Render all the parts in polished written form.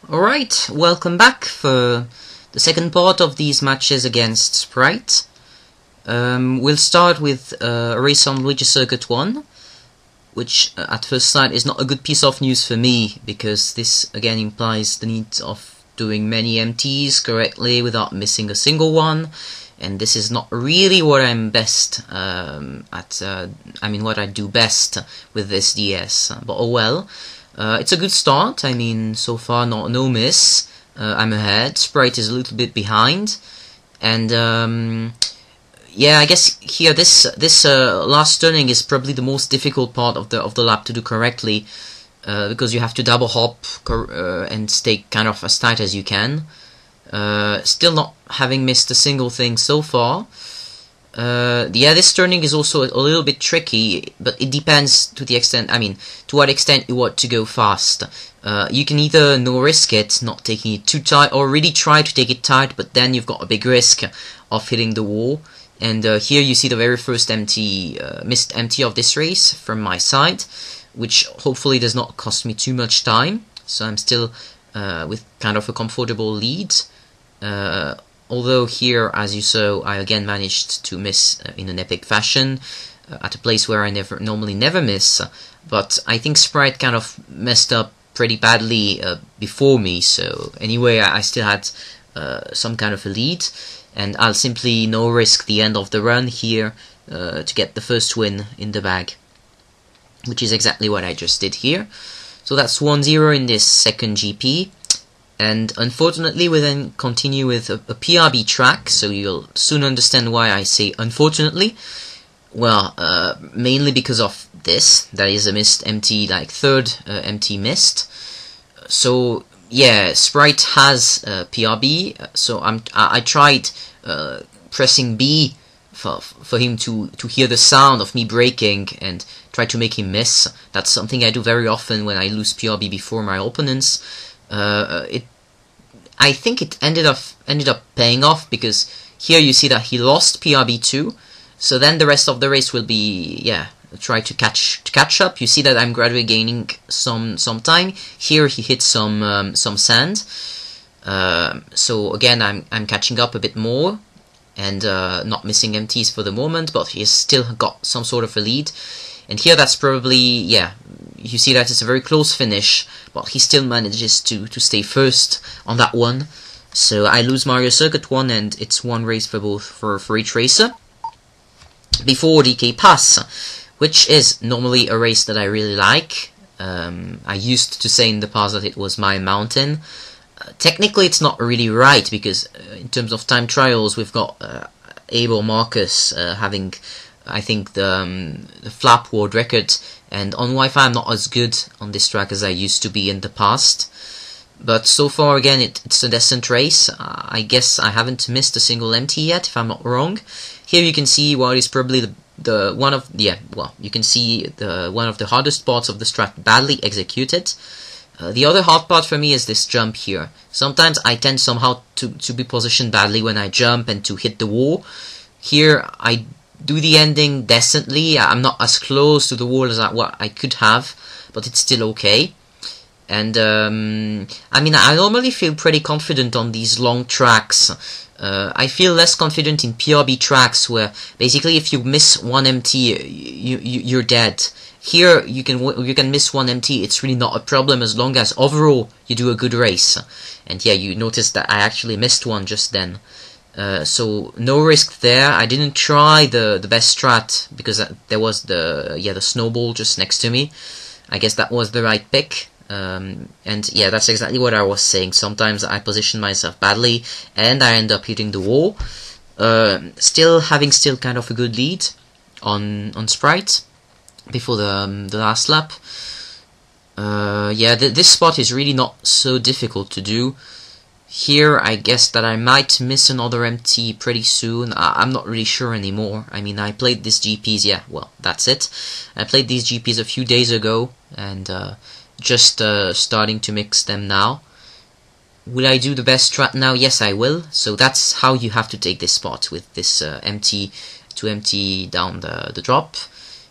Alright, welcome back for the second part of these matches against Sprite. We'll start with a race on Luigi Circuit 1, which at first sight is not a good piece of news for me, because this again implies the need of doing many MTs correctly without missing a single one, and this is not really what I'm best at, what I do best with this DS, but oh well. It's a good start. I mean, so far no miss. I'm ahead. Sprite is a little bit behind, and yeah, I guess here this last turning is probably the most difficult part of the lap to do correctly, because you have to double hop and stay kind of as tight as you can. Still not having missed a single thing so far. Yeah, this turning is also a little bit tricky, but it depends to the extent, to what extent you want to go fast. You can either no risk it, not taking it too tight, or really try to take it tight, but then you've got a big risk of hitting the wall. And here you see the very first missed empty of this race from my side, which hopefully does not cost me too much time. So I'm still with kind of a comfortable lead. Although here, as you saw, I again managed to miss in an epic fashion at a place where I normally never miss. But I think Sprite kind of messed up pretty badly before me. So anyway, I still had some kind of a lead, and I'll simply no risk the end of the run here to get the first win in the bag, which is exactly what I just did here. So that's 1-0 in this second GP. And unfortunately we then continue with a PRB track, so you'll soon understand why I say unfortunately. Well, mainly because of this, that is a missed empty, like third empty missed. So yeah, Sprite has PRB, so I tried pressing B for him to hear the sound of me braking and try to make him miss. That's something I do very often when I lose PRB before my opponents. I think it ended up paying off, because here you see that he lost PRB too. So then the rest of the race will be, yeah, try to catch up. You see that I'm gradually gaining some time. Here he hit some sand. So again I'm catching up a bit more and not missing MTs for the moment, but he's still got some sort of a lead. And here that's probably, yeah, you see that it's a very close finish, but he still manages to stay first on that one. So I lose Mario Circuit 1, and it's one race for each racer. Before DK Pass, which is normally a race that I really like. I used to say in the past that it was my mountain. Technically it's not really right, because in terms of time trials we've got Abel Marcus having, I think, the flap world record, and on Wi-Fi I'm not as good on this track as I used to be in the past. But so far again it's a decent race. I guess I haven't missed a single empty yet, if I'm not wrong. Here you can see what is probably you can see one of the hardest parts of the strat badly executed. The other hard part for me is this jump here. Sometimes I tend somehow to be positioned badly when I jump and to hit the wall. Here I do the ending decently. I'm not as close to the wall as what I could have, but it's still okay. And I normally feel pretty confident on these long tracks. I feel less confident in PRB tracks, where basically if you miss one MT, you're dead. Here you can miss one MT. It's really not a problem as long as overall you do a good race. And yeah, you notice that I actually missed one just then. So no risk there. I didn't try the best strat, because there was the snowball just next to me. I guess that was the right pick. And yeah, that's exactly what I was saying. Sometimes I position myself badly and I end up hitting the wall. Still having kind of a good lead on Sprite before the last lap. Yeah, this spot is really not so difficult to do. Here I guess that I might miss another MT pretty soon. I'm not really sure anymore. I played these GPs, yeah, well, that's it. I played these GPs a few days ago, and just starting to mix them now. Will I do the best strat now? Yes, I will. So that's how you have to take this spot, with this empty to empty down the drop.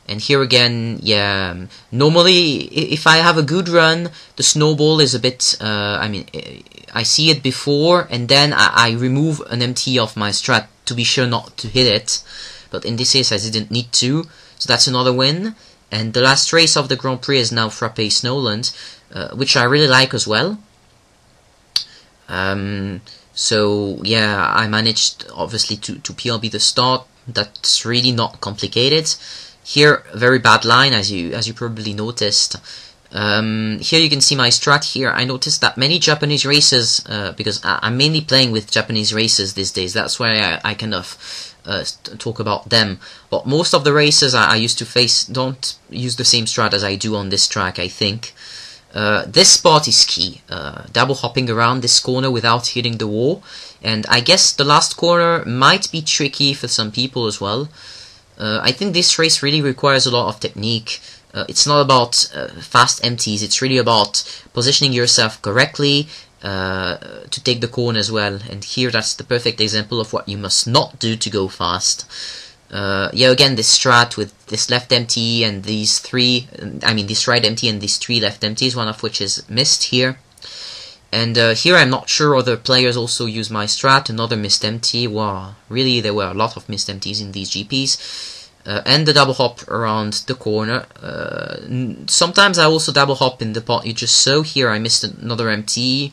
And here again, yeah, normally if I have a good run, the snowball is a bit, I mean, I see it before, and then I remove an MT off my strat to be sure not to hit it. But in this case, I didn't need to, so that's another win. And the last race of the Grand Prix is now Frappe Snowland, which I really like as well. So yeah, I managed obviously to PLB the start. That's really not complicated. Here, a very bad line, as you probably noticed. Here you can see my strat here. I noticed that many Japanese races, because I'm mainly playing with Japanese races these days, that's why I kind of talk about them. But most of the races I used to face don't use the same strat as I do on this track, I think. This spot is key, double hopping around this corner without hitting the wall, and I guess the last corner might be tricky for some people as well. I think this race really requires a lot of technique. It's not about fast empties, it's really about positioning yourself correctly to take the corner as well, and here that's the perfect example of what you must not do to go fast. Yeah, again, this strat with this left empty and these three, I mean this right empty and these three left empties, one of which is missed here. And here I'm not sure other players also use my strat, another missed empty. Wow, really there were a lot of missed empties in these GPs. And the double hop around the corner. Sometimes I also double hop in the pot you just saw. Here I missed another empty.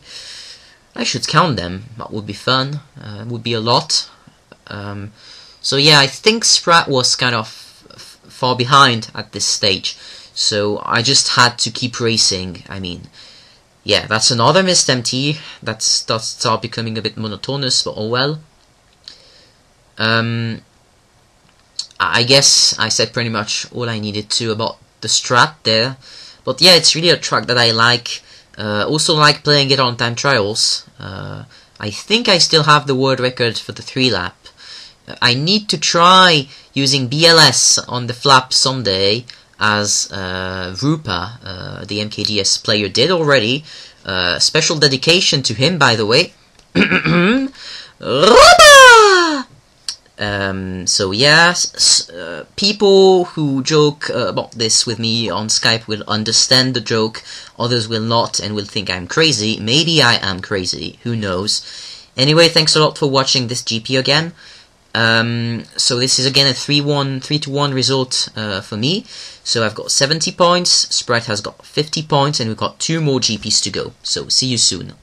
I should count them, that would be fun. It would be a lot. So yeah, I think Sprat was kind of far behind at this stage, so I just had to keep racing. I mean, yeah, that's another missed MT. That starts becoming a bit monotonous, but oh well. I guess I said pretty much all I needed to about the strat there, but yeah, it's really a track that I like. Also like playing it on time trials. I think I still have the world record for the 3-lap. I need to try using BLS on the flap someday, as Rupa, the MKDS player, did already. Special dedication to him, by the way. Rupa! So yeah, people who joke about this with me on Skype will understand the joke, others will not and will think I'm crazy. Maybe I am crazy, who knows. Anyway, thanks a lot for watching this GP again. So this is again a 3-1 result for me. So I've got 70 points, Sprite has got 50 points, and we've got 2 more GPs to go. So see you soon.